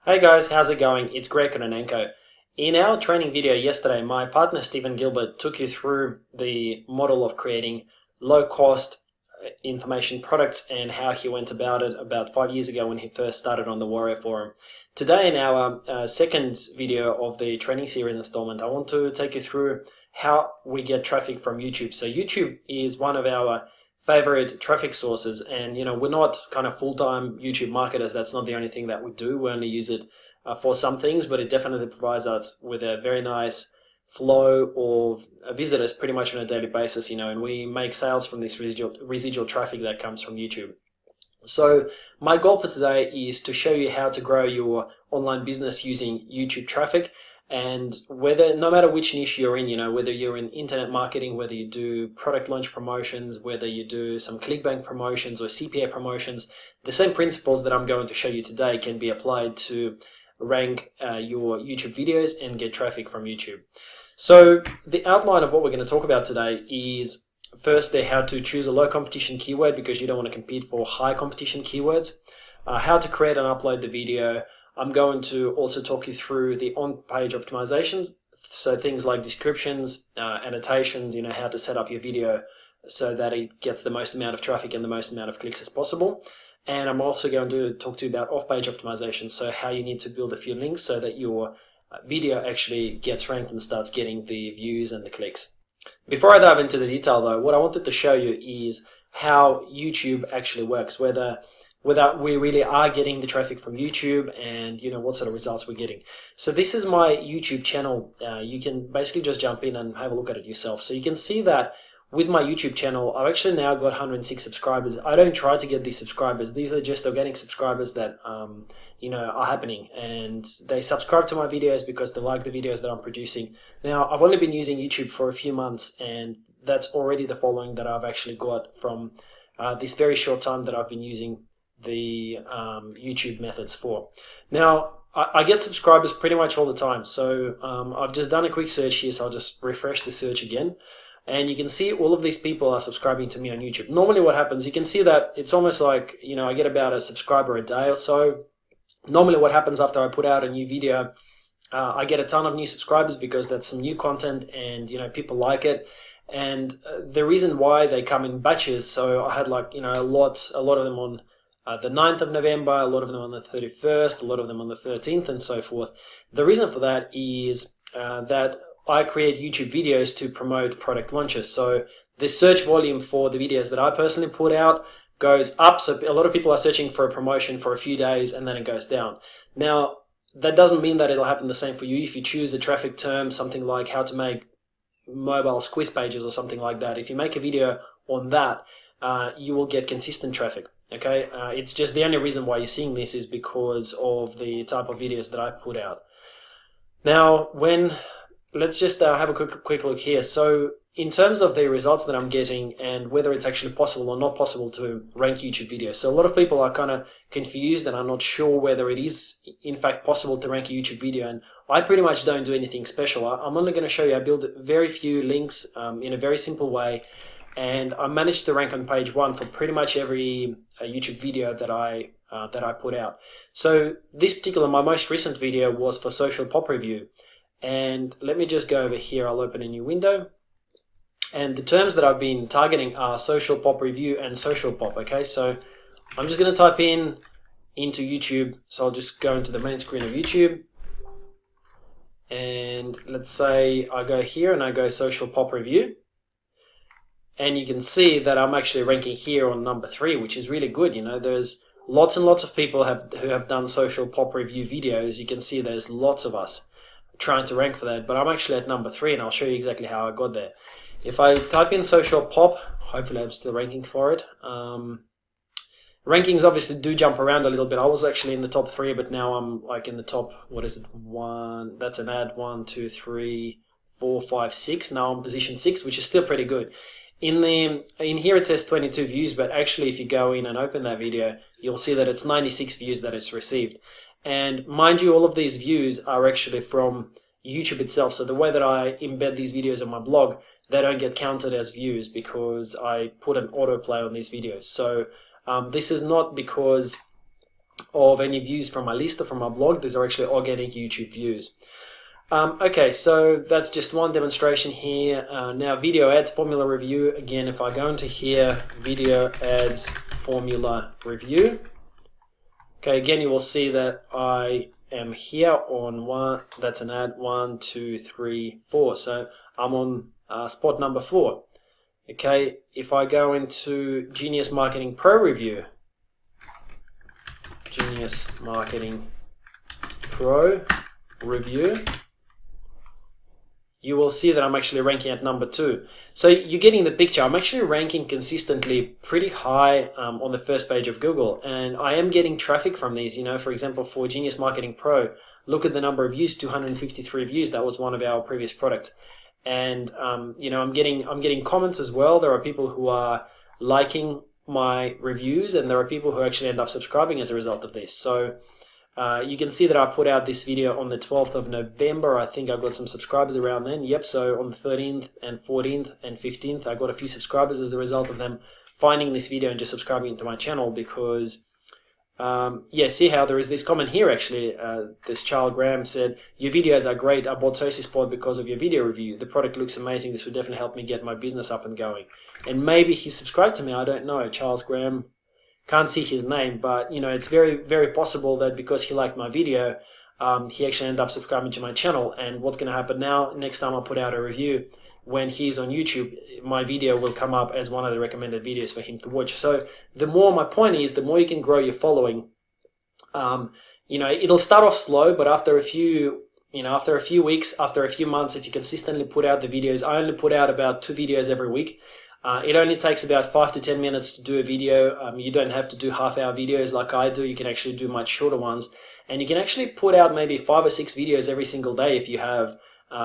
Hey guys, how's it going? It's Greg Kononenko. In our training video yesterday, my partner Stephen Gilbert took you through the model of creating low-cost information products and how he went about it about 5 years ago when he first started on the Warrior Forum. Today in our second video of the training series installment, I want to take you through how we get traffic from YouTube. So YouTube is one of our favorite traffic sources, and we're not kind of full-time YouTube marketers. That's not the only thing that we do. We only use it for some things, but it definitely provides us with a very nice flow of visitors pretty much on a daily basis, and we make sales from this residual traffic that comes from YouTube. So my goal for today is to show you how to grow your online business using YouTube traffic. And no matter which niche you're in, whether you're in internet marketing, whether you do product launch promotions, whether you do some ClickBank promotions or CPA promotions, the same principles that I'm going to show you today can be applied to rank your YouTube videos and get traffic from YouTube. So the outline of what we're going to talk about today is firstly how to choose a low competition keyword because you don't want to compete for high competition keywords, how to create and upload the video. I'm going to also talk you through the on-page optimizations, so things like descriptions, annotations, how to set up your video so that it gets the most amount of traffic and the most amount of clicks as possible. And I'm also going to talk to you about off-page optimization, so how you need to build a few links so that your video actually gets ranked and starts getting the views and the clicks. Before I dive into the detail though, what I wanted to show you is how YouTube actually works, whether we really are getting the traffic from YouTube and what sort of results we're getting. So this is my YouTube channel. You can basically just jump in and have a look at it yourself. So you can see that with my YouTube channel, I've actually now got 106 subscribers. I don't try to get these subscribers. These are just organic subscribers that are happening, and they subscribe to my videos because they like the videos that I'm producing. Now, I've only been using YouTube for a few months, and that's already the following that I've actually got from this very short time that I've been using the YouTube methods for. Now, I get subscribers pretty much all the time. So I've just done a quick search here, so I'll just refresh the search again. And you can see all of these people are subscribing to me on YouTube. Normally what happens, you can see that it's almost like, I get about a subscriber a day or so. Normally what happens after I put out a new video, I get a ton of new subscribers because that's some new content and, people like it. And the reason why they come in batches, so I had a lot of them on the 9th of November, a lot of them on the 31st, a lot of them on the 13th, and so forth. The reason for that is that I create YouTube videos to promote product launches. So the search volume for the videos that I personally put out goes up. So a lot of people are searching for a promotion for a few days and then it goes down. Now, that doesn't mean that it'll happen the same for you. If you choose a traffic term, something like how to make mobile squish pages or something like that, if you make a video on that, you will get consistent traffic. Okay, it's just the only reason why you're seeing this is because of the type of videos that I put out. Now, let's just have a quick look here. So in terms of the results that I'm getting and whether it's actually possible or not possible to rank YouTube videos. So a lot of people are kind of confused and are not sure whether it is in fact possible to rank a YouTube video. And I pretty much don't do anything special. I'm only going to show you I build very few links in a very simple way. And I managed to rank on page 1 for pretty much every YouTube video that I put out. So this particular, my most recent video was for social pop review. And let me just go over here. I'll open a new window. And the terms that I've been targeting are social pop review and social pop. Okay, so I'm just going to type into YouTube. So I'll just go into the main screen of YouTube. And let's say I go here and I go social pop review. And you can see that I'm actually ranking here on number 3, which is really good. There's lots and lots of people who have done social pop review videos. You can see there's lots of us trying to rank for that, but I'm actually at number 3, and I'll show you exactly how I got there. If I type in social pop, hopefully I'm still ranking for it. Rankings obviously do jump around a little bit. I was actually in the top 3, but now I'm like in the top, what is it? 1, that's an ad, 1, 2, 3, 4, 5, 6. Now I'm position 6, which is still pretty good. In here it says 22 views, but actually if you go in and open that video, you'll see that it's 96 views that it's received. And mind you, all of these views are actually from YouTube itself. So the way that I embed these videos on my blog, they don't get counted as views because I put an autoplay on these videos. So this is not because of any views from my list or from my blog. These are actually organic YouTube views. Okay, so that's just one demonstration here. Now video ads formula review. Again, if I go into here, video ads formula review. Okay, again, you will see that I am here on one, that's an ad, 1, 2, 3, 4. So I'm on spot number 4. Okay, if I go into Genius Marketing Pro review, Genius Marketing Pro review, you will see that I'm actually ranking at number 2. So you're getting the picture. I'm actually ranking consistently pretty high on the first page of Google, and I am getting traffic from these. You know, for example, for Genius Marketing Pro, look at the number of views, 253 views. That was one of our previous products. And you know, I'm getting comments as well. There are people who are liking my reviews, and there are people who actually end up subscribing as a result of this. So you can see that I put out this video on the 12th of November. I think I got some subscribers around then. Yep, so on the 13th and 14th and 15th, I got a few subscribers as a result of them finding this video and just subscribing to my channel because, yeah, see how there is this comment here actually. This Charles Graham said, "Your videos are great. I bought SociSport because of your video review. The product looks amazing. This would definitely help me get my business up and going." And maybe he subscribed to me. I don't know. Charles Graham. Can't see his name, but you know, it's very, very possible that because he liked my video, he actually ended up subscribing to my channel. And what's going to happen now, next time I put out a review, when he's on YouTube, my video will come up as one of the recommended videos for him to watch. So the more, my point is, the more you can grow your following, you know, it'll start off slow, but after a few, you know, after a few weeks, after a few months, if you consistently put out the videos, I only put out about 2 videos every week. It only takes about 5 to 10 minutes to do a video. You don't have to do half-hour videos like I do. You can actually do much shorter ones. And you can actually put out maybe 5 or 6 videos every single day if you have,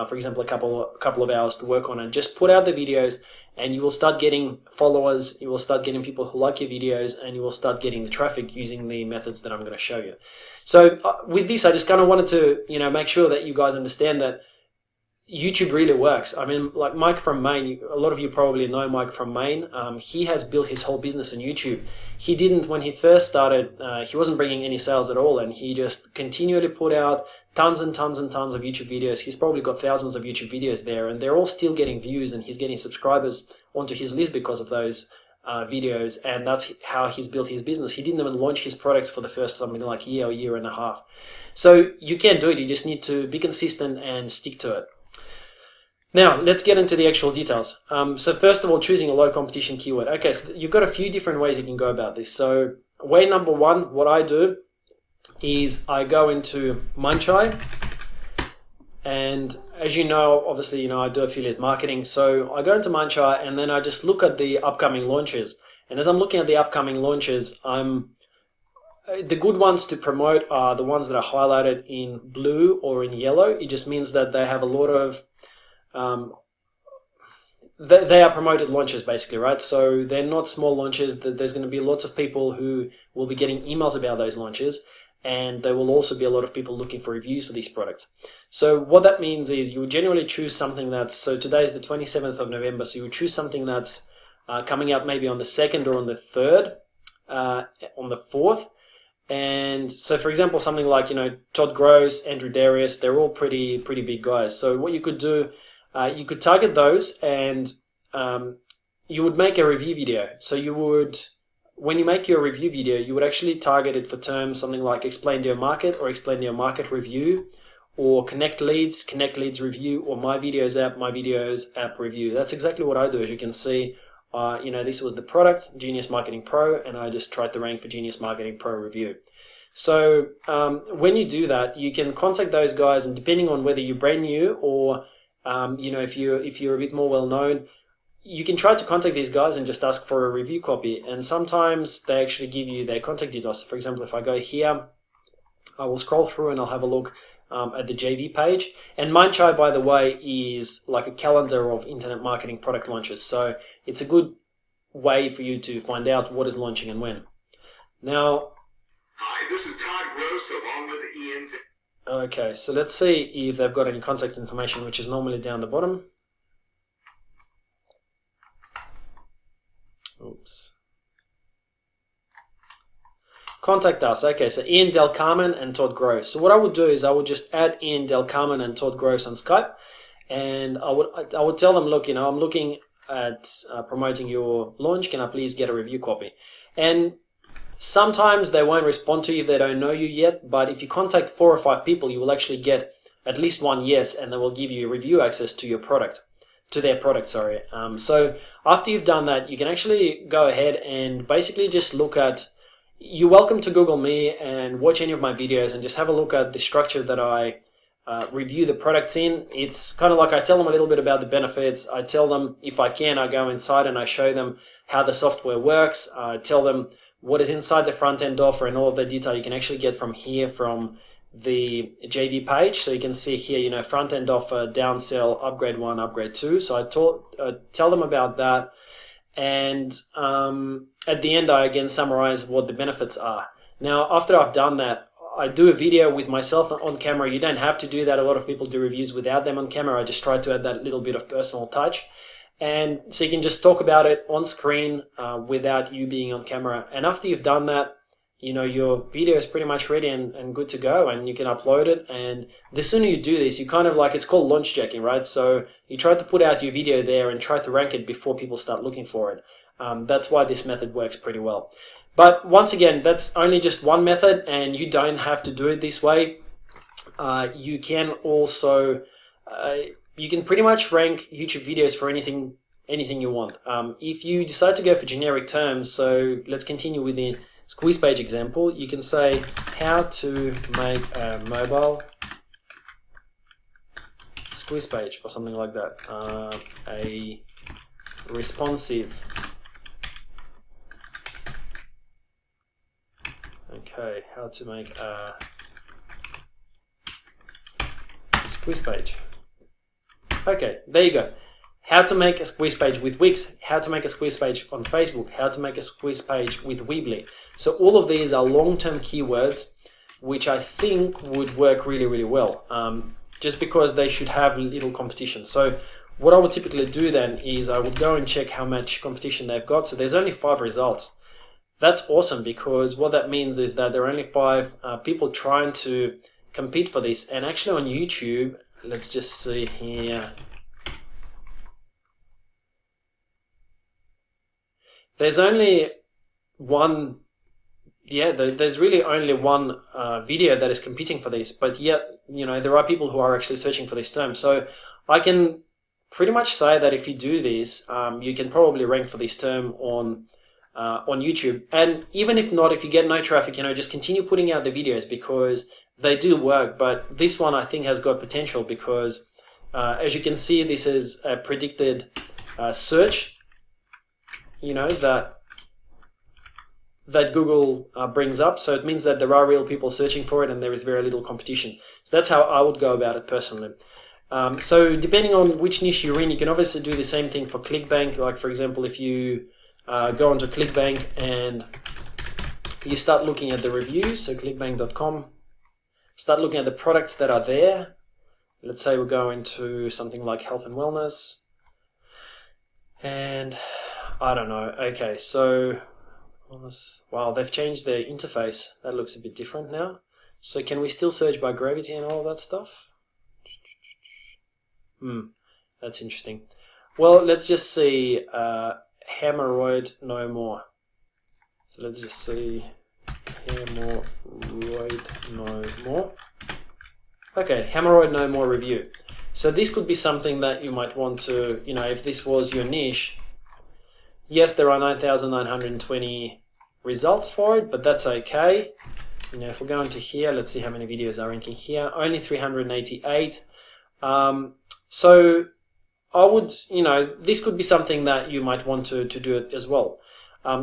for example, a couple of hours to work on it. Just put out the videos and you will start getting followers. You will start getting people who like your videos, and you will start getting the traffic using the methods that I'm going to show you. So with this, I just kind of wanted to, you know, make sure that you guys understand that YouTube really works. I mean, like Mike from Maine, a lot of you probably know Mike from Maine. He has built his whole business on YouTube. He didn't, when he first started, he wasn't bringing any sales at all, and he just continually put out tons and tons and tons of YouTube videos. He's probably got thousands of YouTube videos there, and they're all still getting views, and he's getting subscribers onto his list because of those videos, and that's how he's built his business. He didn't even launch his products for the first something like year or year and a half. So you can do it. You just need to be consistent and stick to it. Now, let's get into the actual details. So first of all, choosing a low competition keyword. Okay, so you've got a few different ways you can go about this. So way number 1, what I do is I go into Mindshine. And as you know, obviously, you know, I do affiliate marketing. So I go into Mindshine and then I just look at the upcoming launches. And as I'm looking at the upcoming launches, the good ones to promote are the ones that are highlighted in blue or in yellow. It just means that they have a lot of they are promoted launches basically, right? So they're not small launches. There's going to be lots of people who will be getting emails about those launches, and there will also be a lot of people looking for reviews for these products. So what that means is you would generally choose something that's, so today is the 27th of November, so you would choose something that's coming out maybe on the 2nd or on the 3rd, on the 4th. And so, for example, something like, you know, Todd Gross, Andrew Darius, they're all pretty big guys. So what you could do, you could target those, and you would make a review video. So you would, when you make your review video, you would actually target it for terms, something like explain your market, or explain your market review, or connect leads review, or my videos app review. That's exactly what I do. As you can see, you know, this was the product, Genius Marketing Pro, and I just tried to rank for Genius Marketing Pro review. So when you do that, you can contact those guys, and depending on whether you're brand new or you know, if you're a bit more well known, you can try to contact these guys and just ask for a review copy. And sometimes they actually give you their contact details. For example, if I go here, I will scroll through and I'll have a look at the JV page. And Mindshine, by the way, is like a calendar of internet marketing product launches. So it's a good way for you to find out what is launching and when. Now, hi, this is Todd Gross along with Ian. Okay, so let's see if they've got any contact information, which is normally down the bottom. Oops. Contact us. Okay, so Ian Del Carmen and Todd Gross. So what I would do is I would just add Ian Del Carmen and Todd Gross on Skype, and I would tell them, look, I'm looking at promoting your launch. Can I please get a review copy? And sometimes they won't respond to you if they don't know you yet, but if you contact 4 or 5 people, you will actually get at least one yes, and they will give you review access to your product, to their product, sorry. So after you've done that, you can actually go ahead and basically just look at, you're welcome to Google me and watch any of my videos and just have a look at the structure that I review the products in. It's kind of like I tell them a little bit about the benefits. I tell them, if I can, I go inside and I show them how the software works. I tell them what is inside the front end offer, and all of the detail you can actually get from here, from the JV page. So you can see here, front end offer, downsell, upgrade 1, upgrade 2. So I tell them about that. And at the end, I again summarize what the benefits are. Now, after I've done that, I do a video with myself on camera. You don't have to do that. A lot of people do reviews without them on camera. I just try to add that little bit of personal touch. And so you can just talk about it on screen without you being on camera. And after you've done that, your video is pretty much ready and good to go, and you can upload it. And the sooner you do this, you kind of it's called launch checking, right? So you try to put out your video there and try to rank it before people start looking for it. That's why this method works pretty well. But once again, that's only just one method, and you don't have to do it this way. You can also, you can pretty much rank YouTube videos for anything you want. If you decide to go for generic terms, so let's continue with the squeeze page example, you can say how to make a mobile squeeze page or something like that. A responsive. Okay, how to make a squeeze page. Okay, there you go. How to make a squeeze page with Wix, how to make a squeeze page on Facebook, how to make a squeeze page with Weebly. So all of these are long-term keywords, which I think would work really, really well, just because they should have little competition. So what I would typically do then is I would go and check how much competition they've got. So there's only 5 results. That's awesome, because what that means is that there are only 5 people trying to compete for this. And actually on YouTube, let's just see here. There's only one, there's really only one video that is competing for this, but yet, there are people who are actually searching for this term. So I can pretty much say that if you do this, you can probably rank for this term on YouTube. And even if not, if you get no traffic, just continue putting out the videos, because they do work. But this one I think has got potential, because as you can see, this is a predicted search, that Google brings up. So it means that there are real people searching for it, and there is very little competition. So that's how I would go about it personally. So depending on which niche you're in, you can obviously do the same thing for ClickBank. Like, for example, if you go onto ClickBank and you start looking at the reviews, so clickbank.com, start looking at the products that are there. Let's say we're going to something like health and wellness, and I don't know. Okay, so wow, they've changed their interface. That looks a bit different now. So can we still search by gravity and all that stuff? That's interesting. Well, let's just see hemorrhoid no more. So let's just see hemorrhoid no more. Okay, hemorrhoid no more review. So this could be something that you might want to, if this was your niche. Yes, there are 9,920 results for it, but that's okay. If we go into here, let's see how many videos are ranking here. Only 388. So I would, this could be something that you might want to do it as well.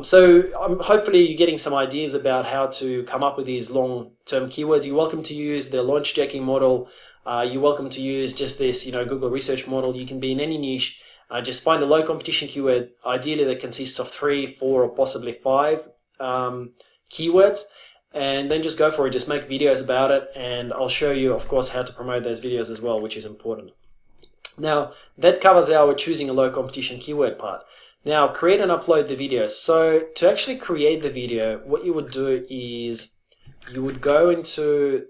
So hopefully you're getting some ideas about how to come up with these long-term keywords. You're welcome to use the launch checking model. You're welcome to use just this, Google research model. You can be in any niche. Just find a low competition keyword, ideally that consists of 3, 4, or possibly 5 keywords, and then just go for it. Just make videos about it, and I'll show you, of course, how to promote those videos as well, which is important. Now, that covers our choosing a low competition keyword part. Now create and upload the video. So to actually create the video, what you would do is you would go into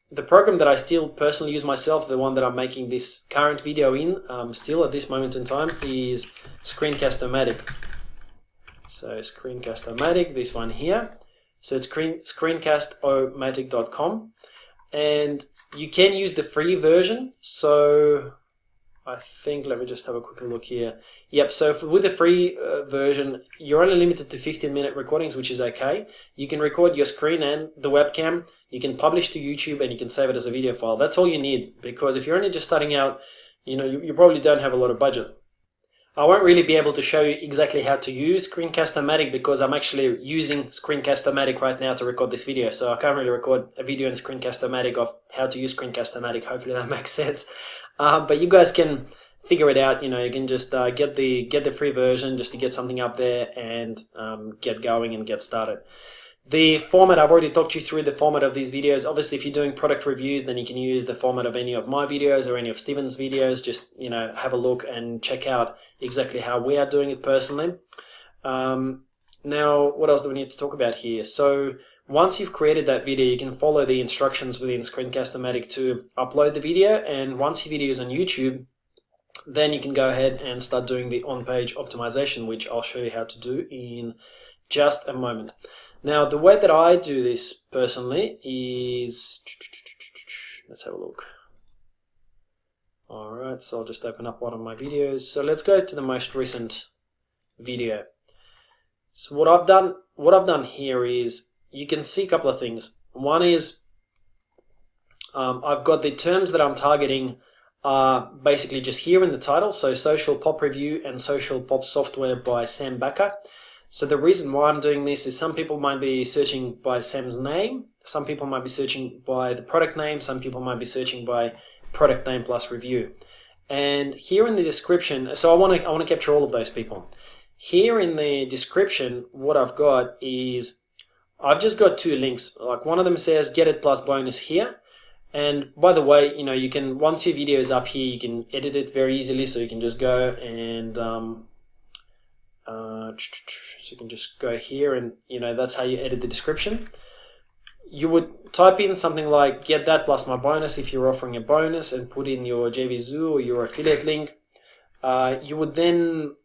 the program that I still personally use myself, the one that I'm making this current video in, still at this moment in time, is Screencast-O-Matic. So Screencast-O-Matic, this one here. So it's screencast-o-matic.com, and you can use the free version. So I think, let me just have a quick look here. Yep, so with the free version, you're only limited to 15-minute recordings, which is okay. You can record your screen and the webcam. You can publish to YouTube and you can save it as a video file. That's all you need, because if you're only just starting out, you probably don't have a lot of budget. I won't really be able to show you exactly how to use Screencast-O-Matic because I'm actually using Screencast-O-Matic right now to record this video. So I can't really record a video in Screencast-O-Matic of how to use Screencast-O-Matic. Hopefully that makes sense. But you guys can figure it out. You can just get the free version just to get something up there and get going and get started. The format, I've already talked you through the format of these videos. Obviously, if you're doing product reviews, then you can use the format of any of my videos or any of Steven's videos. Just, have a look and check out exactly how we are doing it personally. Now, what else do we need to talk about here? So once you've created that video, you can follow the instructions within Screencast-O-Matic to upload the video. And once your video is on YouTube, then you can go ahead and start doing the on-page optimization, which I'll show you how to do in just a moment. Now, the way that I do this personally is, let's have a look. All right, so I'll just open up one of my videos. So let's go to the most recent video. So what I've done here is, you can see a couple of things. One is, I've got the terms that I'm targeting are basically just here in the title. So Social Pop Review and Social Pop Software by Sam Backer. So the reason why I'm doing this is some people might be searching by Sam's name, some people might be searching by the product name, some people might be searching by product name plus review. And here in the description, so I want to capture all of those people. Here in the description, what I've got is, I've just got two links. Like one of them says get it plus bonus here. And by the way, you can, once your video is up here, you can edit it very easily. So you can just go and so you can just go here and that's how you edit the description. You would type in something like get that plus my bonus if you're offering a bonus, and put in your JVZoo or your affiliate link. You would then,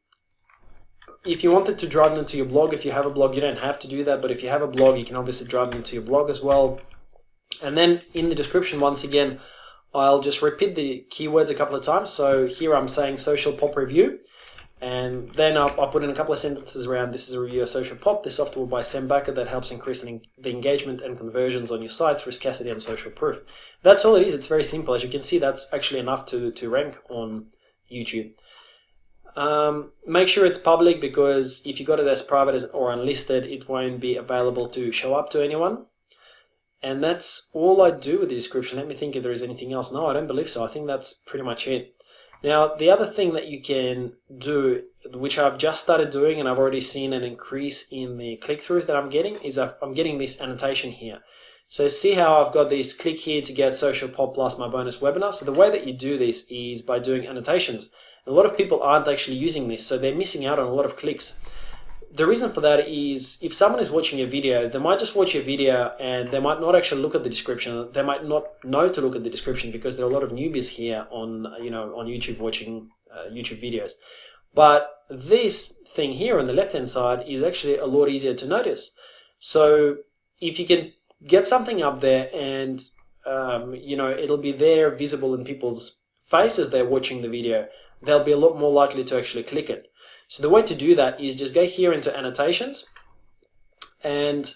if you wanted to drive them to your blog, if you have a blog, you don't have to do that, but if you have a blog, you can obviously drive them to your blog as well. And then in the description, once again, I'll just repeat the keywords a couple of times. So here I'm saying Social Pop Review. And then I'll put in a couple of sentences around, this is a review of Social Pop, the software by Sam Backer that helps increase the engagement and conversions on your site through scarcity and social proof. That's all it is. It's very simple. As you can see, that's actually enough to rank on YouTube. Make sure it's public, because if you got it as private or unlisted, it won't be available to show up to anyone. And that's all I do with the description. Let me think if there is anything else. No, I don't believe so. I think that's pretty much it. Now, the other thing that you can do, which I've just started doing and I've already seen an increase in the click-throughs that I'm getting, is I'm getting this annotation here. So see how I've got this click here to get Social Pop plus my bonus webinar? So the way that you do this is by doing annotations. A lot of people aren't actually using this, so they're missing out on a lot of clicks. The reason for that is, if someone is watching a video, they might just watch your video and they might not actually look at the description. They might not know to look at the description because there are a lot of newbies here on on YouTube watching YouTube videos. But this thing here on the left-hand side is actually a lot easier to notice. So if you can get something up there and it'll be there visible in people's faces they're watching the video, they'll be a lot more likely to actually click it. So the way to do that is just go here into annotations, and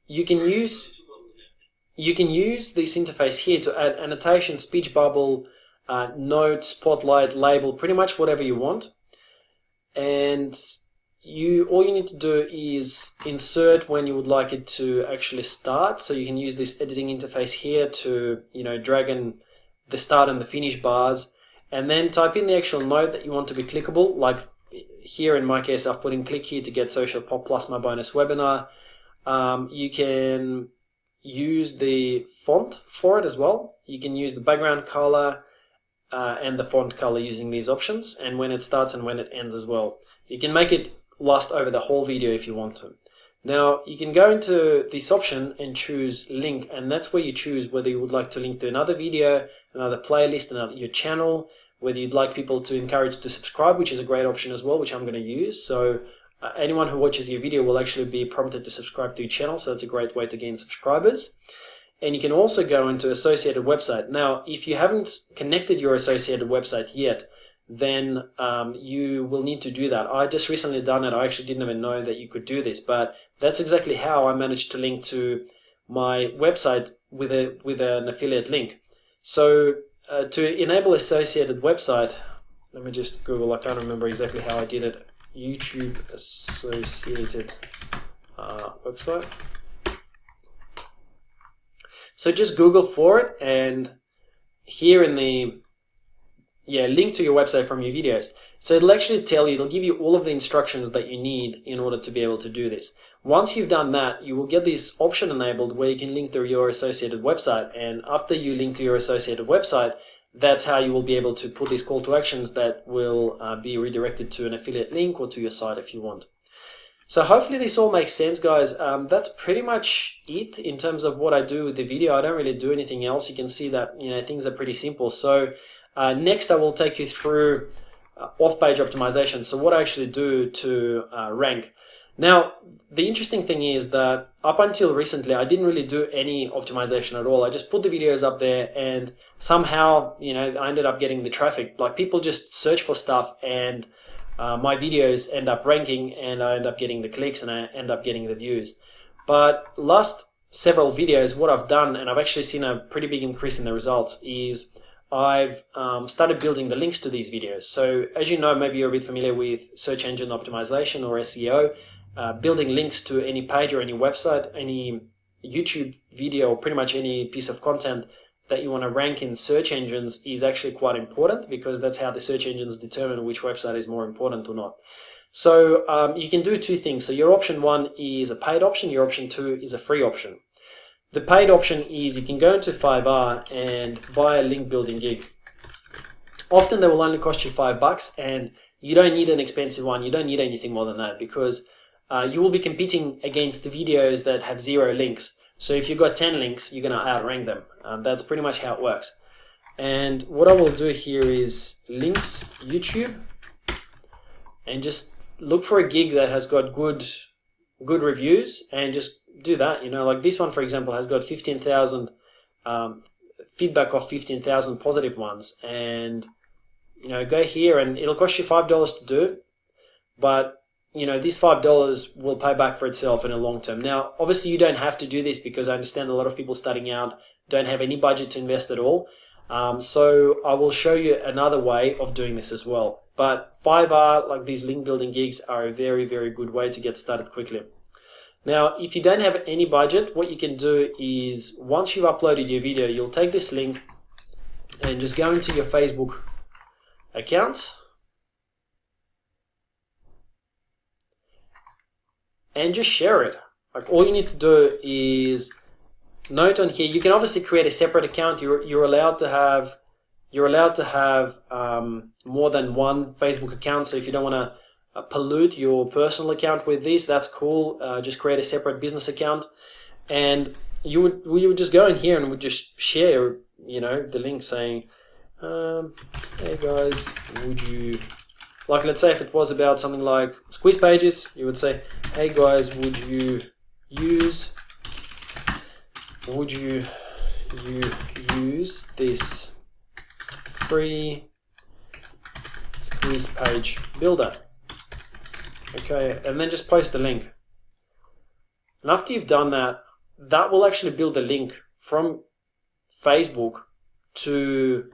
you can use this interface here to add annotation, speech bubble, note, spotlight, label, pretty much whatever you want. And all you need to do is insert when you would like it to actually start. So you can use this editing interface here to drag in the start and the finish bars, and then type in the actual note that you want to be clickable. Like here in my case, I've put in click here to get Social Pop plus my bonus webinar. You can use the font for it as well. You can use the background color and the font color using these options, and when it starts and when it ends as well. You can make it last over the whole video if you want to. Now you can go into this option and choose link, and that's where you choose whether you would like to link to another video, another playlist, your channel, whether you'd like people to encourage to subscribe, which is a great option as well, which I'm going to use. So anyone who watches your video will actually be prompted to subscribe to your channel, so that's a great way to gain subscribers. And you can also go into associated website. Now, if you haven't connected your associated website yet, then you will need to do that. I just recently done it. I actually didn't even know that you could do this, but that's exactly how I managed to link to my website with an affiliate link. So to enable associated website, let me just Google. I can't remember exactly how I did it. YouTube associated website. So just Google for it, and here in the link to your website from your videos. So it'll actually tell you, it'll give you all of the instructions that you need in order to be able to do this. Once you've done that, you will get this option enabled where you can link to your associated website. And after you link to your associated website, that's how you will be able to put these call to actions that will be redirected to an affiliate link or to your site if you want. So hopefully this all makes sense, guys. That's pretty much it in terms of what I do with the video. I don't really do anything else. You can see that things are pretty simple. So next I will take you through off-page optimization. So what I actually do to rank. Now, the interesting thing is that up until recently, I didn't really do any optimization at all. I just put the videos up there, and somehow, I ended up getting the traffic. Like, people just search for stuff, and my videos end up ranking, and I end up getting the clicks, and I end up getting the views. But last several videos, what I've done, and I've actually seen a pretty big increase in the results, is I've started building the links to these videos. So as you know, maybe you're a bit familiar with search engine optimization or SEO. Building links to any page or any website, any YouTube video, or pretty much any piece of content that you want to rank in search engines is actually quite important, because that's how the search engines determine which website is more important or not. So you can do two things. So your option 1 is a paid option, your option 2 is a free option. The paid option is you can go into Fiverr and buy a link building gig. Often they will only cost you $5, and you don't need an expensive one. You don't need anything more than that, because you will be competing against the videos that have 0 links. So if you've got 10 links, you're going to outrank them. That's pretty much how it works. And what I will do here is links YouTube, and just look for a gig that has got good reviews, and just do that. Like this one, for example, has got 15,000 feedback of 15,000 positive ones, and go here, and it'll cost you $5 to do, but this $5 will pay back for itself in the long term. Now, obviously you don't have to do this, because I understand a lot of people starting out don't have any budget to invest at all. So I will show you another way of doing this as well. But Fiverr, like these link building gigs, are a very, very good way to get started quickly. Now, if you don't have any budget, what you can do is, once you've uploaded your video, you'll take this link and just go into your Facebook account and just share it. Like, all you need to do is note on here. You can obviously create a separate account. You're allowed to have more than one Facebook account. So if you don't want to pollute your personal account with this, that's cool. Just create a separate business account, and you would just go in here and would just share the link saying, hey guys, would you, like, let's say if it was about something like squeeze pages, you would say, hey guys, would you use this free squeeze page builder? Okay, and then just post the link. And after you've done that, that will actually build a link from Facebook to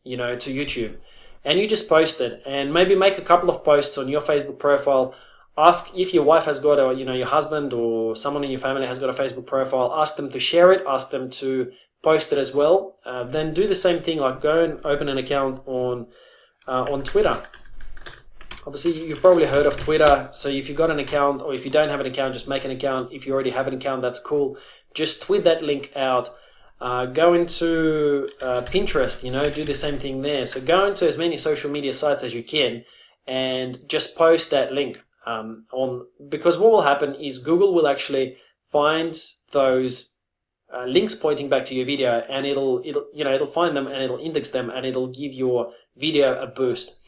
YouTube. And you just post it, and maybe make a couple of posts on your Facebook profile. Ask if your wife has got your husband or someone in your family has got a Facebook profile. Ask them to share it. Ask them to post it as well. Then do the same thing, like go and open an account on Twitter. Obviously, you've probably heard of Twitter. So if you've got an account, or if you don't have an account, just make an account. If you already have an account, that's cool. Just tweet that link out. Go into Pinterest, do the same thing there. So go into as many social media sites as you can, and just post that link because what will happen is Google will actually find those links pointing back to your video, and it'll find them and it'll index them and it'll give your video a boost.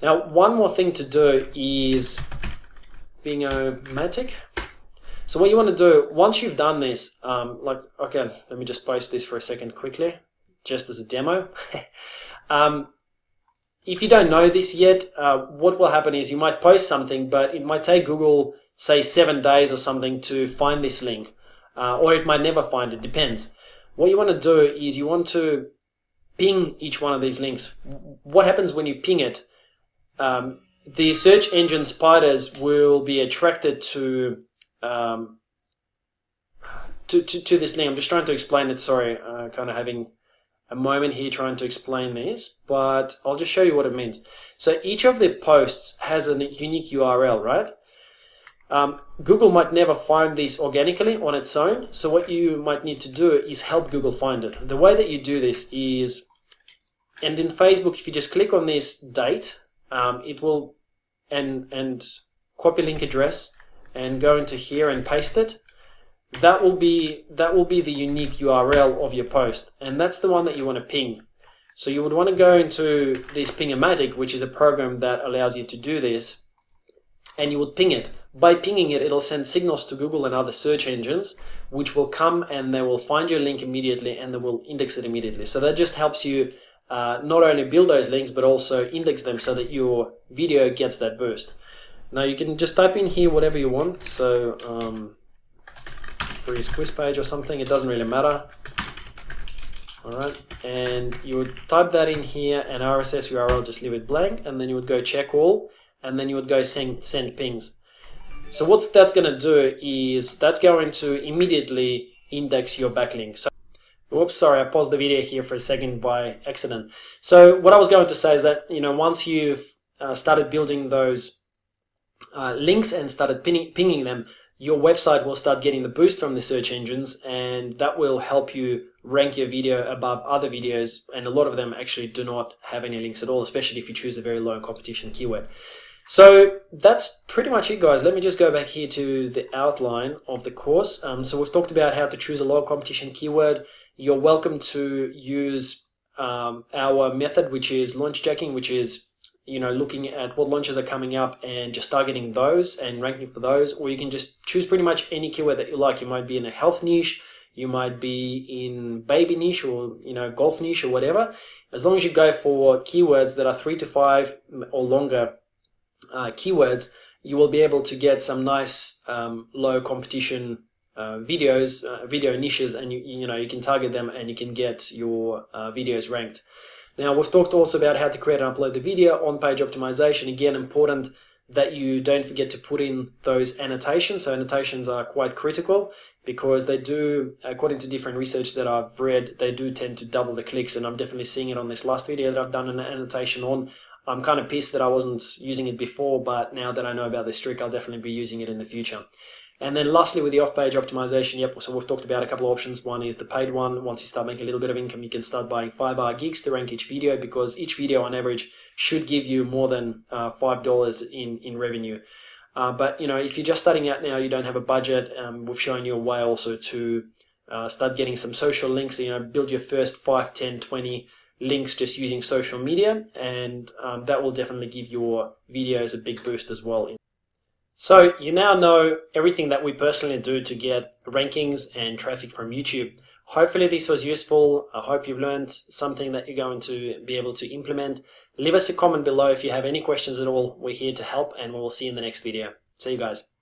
Now, one more thing to do is Bingo-matic. So what you want to do once you've done this, okay, let me just post this for a second quickly, just as a demo. If you don't know this yet, what will happen is you might post something, but it might take Google, say, 7 days or something to find this link, or it might never find it, depends. What you want to do is you want to ping each one of these links. What happens when you ping it? The search engine spiders will be attracted to this link. I'm just trying to explain it, sorry, kind of having a moment here trying to explain this, but I'll just show you what it means. So each of the posts has a unique URL, right? Google might never find this organically on its own, so what you might need to do is help Google find it. The way that you do this is, and in Facebook, if you just click on this date, it will, and copy link address and go into here and paste it. That will be the unique URL of your post, and that's the one that you want to ping. So you would want to go into this Pingomatic, which is a program that allows you to do this, and you would ping it. By pinging it, it'll send signals to Google and other search engines, which will come and they will find your link immediately and they will index it immediately. So that just helps you not only build those links, but also index them so that your video gets that boost. Now you can just type in here whatever you want. So free quiz page or something, it doesn't really matter. Alright, and you would type that in here, and RSS URL, just leave it blank, and then you would go check all, and then you would go send pings. So what that's going to do is that's going to immediately index your backlink. So, whoops, sorry, I paused the video here for a second by accident. So what I was going to say is that, once you've started building those links and started pinging them, your website will start getting the boost from the search engines, and that will help you rank your video above other videos, and a lot of them actually do not have any links at all, especially if you choose a very low competition keyword. So that's pretty much it, guys. Let me just go back here to the outline of the course. So we've talked about how to choose a low competition keyword. You're welcome to use our method, which is launch jacking, which is looking at what launches are coming up and just targeting those and ranking for those, or you can just choose pretty much any keyword that you like. You might be in a health niche, you might be in baby niche, or golf niche or whatever. As long as you go for keywords that are 3 to 5 or longer keywords, you will be able to get some nice low competition video niches, and you can target them and you can get your videos ranked. Now, we've talked also about how to create and upload the video, on-page optimization. Again, important that you don't forget to put in those annotations. So annotations are quite critical because they do, according to different research that I've read, they do tend to double the clicks, and I'm definitely seeing it on this last video that I've done an annotation on. I'm kind of pissed that I wasn't using it before, but now that I know about this trick, I'll definitely be using it in the future. And then lastly, with the off-page optimization, so we've talked about a couple of options. One is the paid one. Once you start making a little bit of income, you can start buying 5R gigs to rank each video, because each video on average should give you more than $5 in revenue. But if you're just starting out now, you don't have a budget, we've shown you a way also to start getting some social links. Build your first 5, 10, 20 links just using social media, and that will definitely give your videos a big boost as well. So you now know everything that we personally do to get rankings and traffic from YouTube. Hopefully this was useful. I hope you've learned something that you're going to be able to implement. Leave us a comment below if you have any questions at all. We're here to help, and we will see you in the next video. See you guys.